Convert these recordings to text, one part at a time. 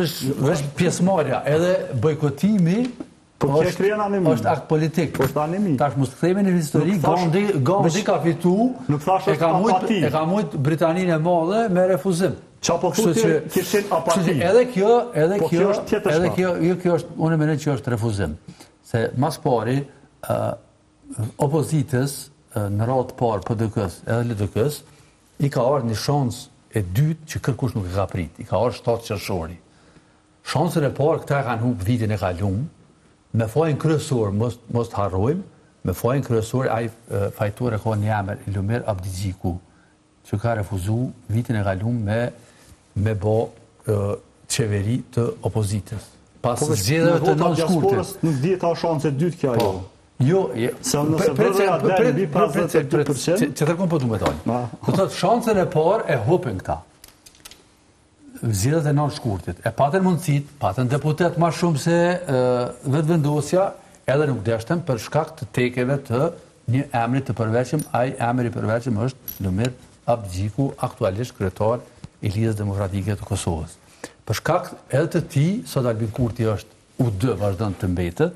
është veç pjesëmarrja, edhe bojkotimi është akt politik. Tash mos kthehemi në histori, Gandhi ka fitu, e ka mujt Britaninë e Madhe me refuzim. Edhe kjo është, unë mendoj që është refuzim. Se mas pari, opozitës, në radhë të parë PDK-s edhe LDK-s, i ka ardhur një shansë e dytë që kërkush nuk e ka prit. I ka ardhur 7 qershori. Shansën e parë këta kanë humbur vitin e kaluar. Me fajin kryesor, mos të harrojmë, me fajin kryesor ai fajtor e ka një emër Illumer Abdigjiku, që ka refuzu vitin e kaluar me bë qeveri të opozitës. Pas zgjedhjeve të nënshkurtër. Nuk dihet a shansë e dytë kjo ajo. Jo, që tërkon po du me tojnë. Do të shansën e parë e hupin këta. Zgjedhjet e nënshkurtit. E patën mundësit, patën deputet ma shumë se vetëvendosja, edhe nuk deshtën për shkak të tekeve të një emri të përveçëm. Ai emri i përveçëm është Illumer Abdigjiku, aktualisht kryetar i Lidhjes Demokratike të Kosovës. Për shkak edhe të tij, sot Albin Kurti është U2 vazhdon të mbetet,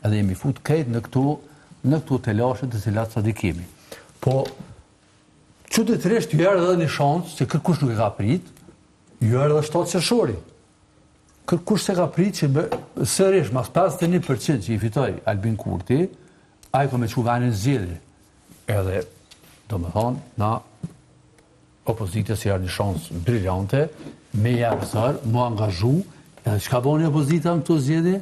edhe jemi fut krejt në këto telashe të cilat sot i kemi. Po, çuditërisht ju erdhi edhe një shansë që kërkush nuk e ka prit, ju erdhi 7 qershori. Kërkush se ka prit që sërish mas 51% që i fitoi Albin Kurti, ai ka me çu vënë zgjedhje. Edhe, domethënë, na opozitës i erdhi një shansë brillante, me javësar, mu angazhu, edhe çka boni opozita në këto zgjedhje?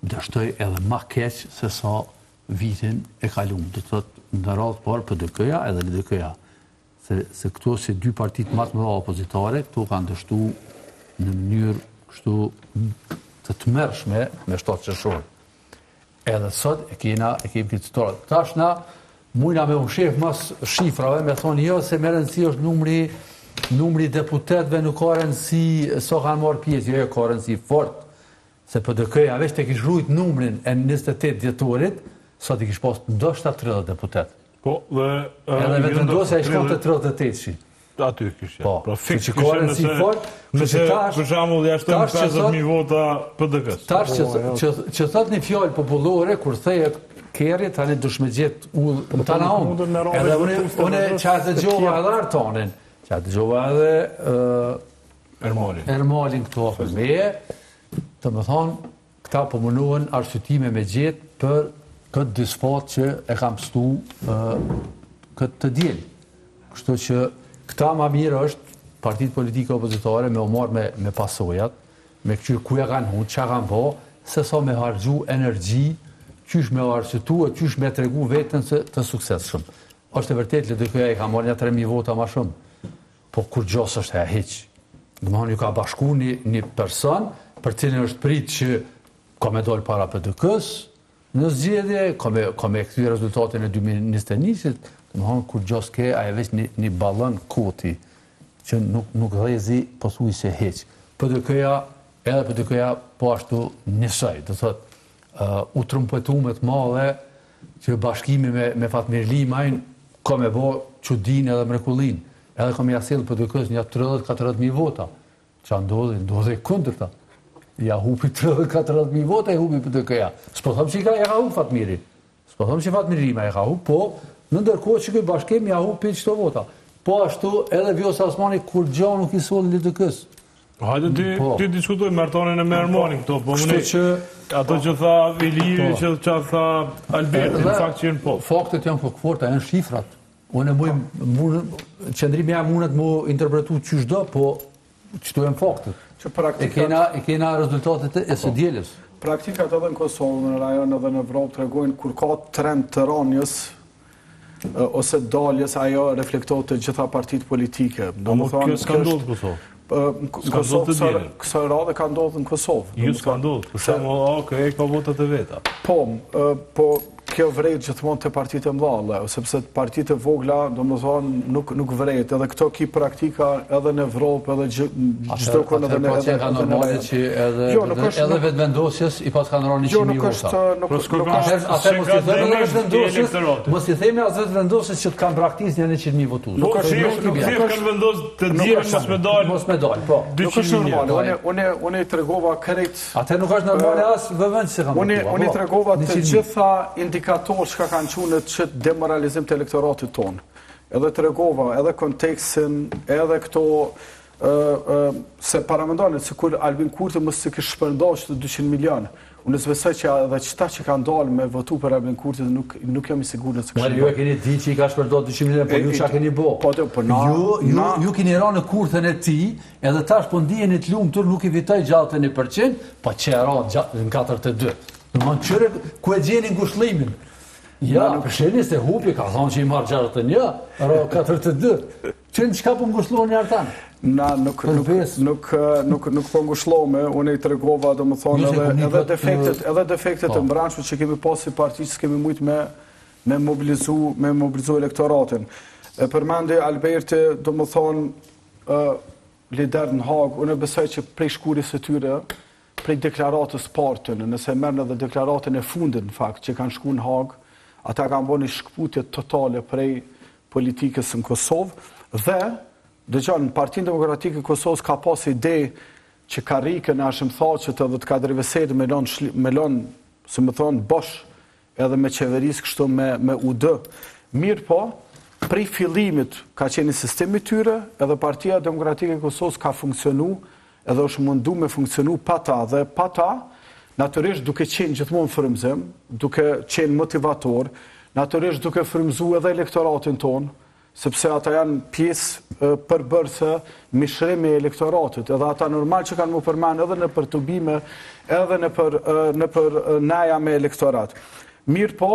Dështoj edhe ma keq se sa vitin e kaluar. Do të thotë në radhë parë PDK-ja edhe LDK-ja. Se këto si dy partit më të mëdha opozitare, këto kanë dështu në mënyrë kështu të tmerrshme me 7 qershor. Edhe sot e kemi këtë tash na mujna me shef mas shifrave me thonë jo se më rëndësi është numri deputetëve, nuk ka rëndësi sa kanë marrë pjesë, jo ka rëndësi fort. Se PDK-ja veç të kish rujt numrin e 28 dhjetorit, sot i kish pas ndoshta 30 deputet. Po, dhe... Edhe vetëvendosja i shkon të 38-shi. Aty kishte. Po, fiks që ka rëndësi fort, nëse për shembull jashton 50.000 vota PDK-s. Tash që thot një fjalë popullore, kur thejet Kerri, tani dush me gjet ull tana unë. Edhe unë çfarë dëgjova edhe Artonin, çfarë dëgjova edhe Ermalin këto meje. Të më thonë, këta po mundohen arsyetime me gjetë për këtë disfat që e kam stu këtë të diel. Kështu që këta ma mirë është partitë politike opozitare me u marrë me pasojat, me këqyr ku e kanë hunë, që kanë po, se sa me hargju energji, qysh me arsyetu e qysh me tregu vetën të suksesshëm. Është e vërtet, LDK-ja i ka marrë një 3.000 vota ma shumë, po kur gjos është e hiq. Domethënë ju ka bashku një person, për cilën është prit që ka me dollë para PDK-s në zgjedhje, ka me kthyer rezultatin e 2021-shit, domethënë kur gjos ke, ajo veç një ballon koti që nuk rrezi pothuajse hiç. PDK-ja po ashtu njësoj, do thotë u trumpetu me të madhe që bashkimi me Fatmir Limajn ka me bë çudinë edhe mrekullin. Edhe ka me jasell PDK-s një 30-40.000 vota. Ç'a ndodhi kundërta. Ja hupi 30-40.000 vota e hupi PDK-ja. S'po them që ja ka hup Fatmiri. S'po them që Fatmir Limaj ja ka hup, po në ndërkohë që ky bashkim ja hupi çto vota. Po ashtu edhe Vjosa Osmani kur gjë nuk i solli LDK-s. Hajde ti diskutojmë me Artonin e me Ermanin këto, po më ato që tha Iliri, që tha Alberti, në fakt që janë po. Faktet janë forta, janë shifrat. Unë qëndrimi jam mundet mu interpretu qysh do, po qëto janë faktet. E kena rezultatet e së dielës. Praktikat edhe në Kosovë, në rajon edhe në Evropë të regojnë kur ka trend të ranjës ose daljes, ajo reflektohet të gjitha partitë politike. Kjo s'ka ndodhur në Kosovë. Kësa radhe ka ndodhur në Kosovë. Ju s'ka ndodhur, për shembull, ka votat e veta. Po, kjo vrejt gjithmonë të partitë e mëdha, sepse partitë e vogla, domethënë nuk vrejt, edhe këto ki praktika edhe në Evropë, edhe çdo kohë edhe në Atëherë ka normale që edhe vetëvendosjes i pas kanë rënë 100.000 vota. Mos i themi as vetëvendosjes që të kanë braktisë janë 100.000 votues. Nuk kanë vendosur të dihen mos me dal. Po. Nuk është normale. Unë i tregova krejt. Atë nuk është normale as vëvendësi se kanë. Unë i tregova të gjitha indikatorë që kanë qenë që demoralizim të elektoratit tonë. Edhe tregova, edhe kontekstin, edhe këto se paramendoni se kur Albin Kurti mos se kishte shpërndar 200 milion. Unë besoj që edhe qëta që kanë dalë me votu për Albin Kurti nuk jam i sigurt se kështu. Ju e keni ditë që i ka shpërndar 200 milion, po ju çka keni bë? Po ju keni rënë në kurthën e tij, edhe tash po ndiheni të lumtur, nuk i vitoj gjallë 1%, po çera në 4-2. Domthon çore ku e gjeni ngushëllimin. Ja, përsheni se hupi ka thonë që i marrë 61, ro 4-2. Çka po ngushëlloni artan? Na nuk po ngushëllome, unë i tregova domethënë edhe defektet e mbranshme që kemi pas si parti që kemi mujt me mobilizu elektoratin. E përmendi Alberti domethënë lider në Hag, unë besoj që prej shkuris së tyre, prej deklaratës partën, nëse merrnë edhe deklaratën e fundit në fakt që kanë shkuar në Hag, ata kanë bërë një shkputje totale prej politikës në Kosovë dhe dëgjon Partinë Demokratike e Kosovës ka pas ide që karrikën e Hashimthaqet edhe të Kadriveserit me lon, se më thon bosh edhe me qeverisë kështu me UD. Mirë po, prej fillimit ka qenë sistemi tyre, edhe Partia Demokratike e Kosovës ka funksionu edhe është mundu me funksionu pa ta dhe pa ta, natyrisht duke qenë gjithmonë frymëzim, duke qenë motivator, natyrisht duke frymëzu edhe elektoratin tonë, sepse ata janë pjesë përbërëse mishrimi e elektoratit, edhe ata normal që kanë më përmenë edhe në për tubime, edhe në për naja me elektorat. Mirë po,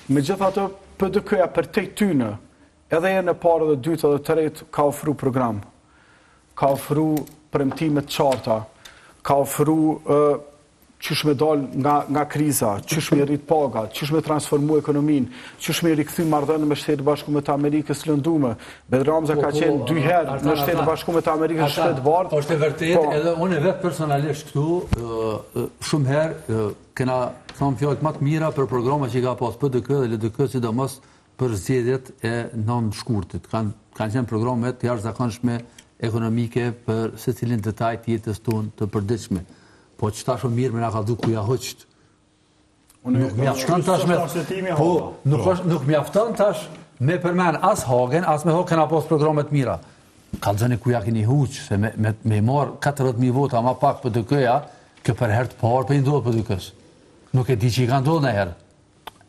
me gjitha të PDK-ja për te tyne, edhe e në parë dhe dytë dhe të rejtë ka ofru program, ka ofru premtimet qarta, ka ofru qysh me dal nga kriza, qysh me rrit paga, qysh me transformu ekonomin, qysh me rikëthy marrëdhënie me Shtetet Bashkuara të Amerikës lëndume. Bedramza ka qenë 2 herë në Shtetet Bashkuara të Amerikës shtetvart. Është e vërtetë, edhe unë vetë personalisht këtu shumë herë kena thënë fjalë më të mira për programat që ka pas PDK dhe LDK, sidomos për zgjedhjet e nënshkurtit. Kanë qenë programe të jashtëzakonshme ekonomike për secilin detaj të jetës tonë të përditshme. Po qëta shumë mirë me nga ka du ku ja hoqët. Nuk mjafton tash nuk mjafton tash me përmen as Hagen, as me Hagen kena pas programet mira. Kallëzëni ku ja keni huqë, se me marë 40.000 vota ma pak për dëkëja, kë për herë të parë për i ndodhë për dëkës. Nuk e di që i ka ndodhë në herë.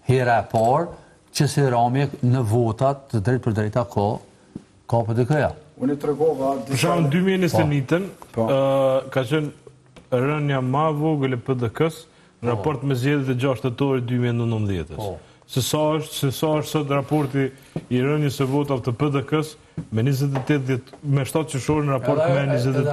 Hera e parë, që se ramje në votat të drejt për drejta ka për dëkëja. Unë i tregova... Për shumë 2021-ën, ka qenë rënja ma vogël e PDK-s në raport me zgjedhjet e 6 tetorit 2019-s. Se sa është sot raporti i rënjës së votave të PDK-s me 28 me 7 qershor në raport me 28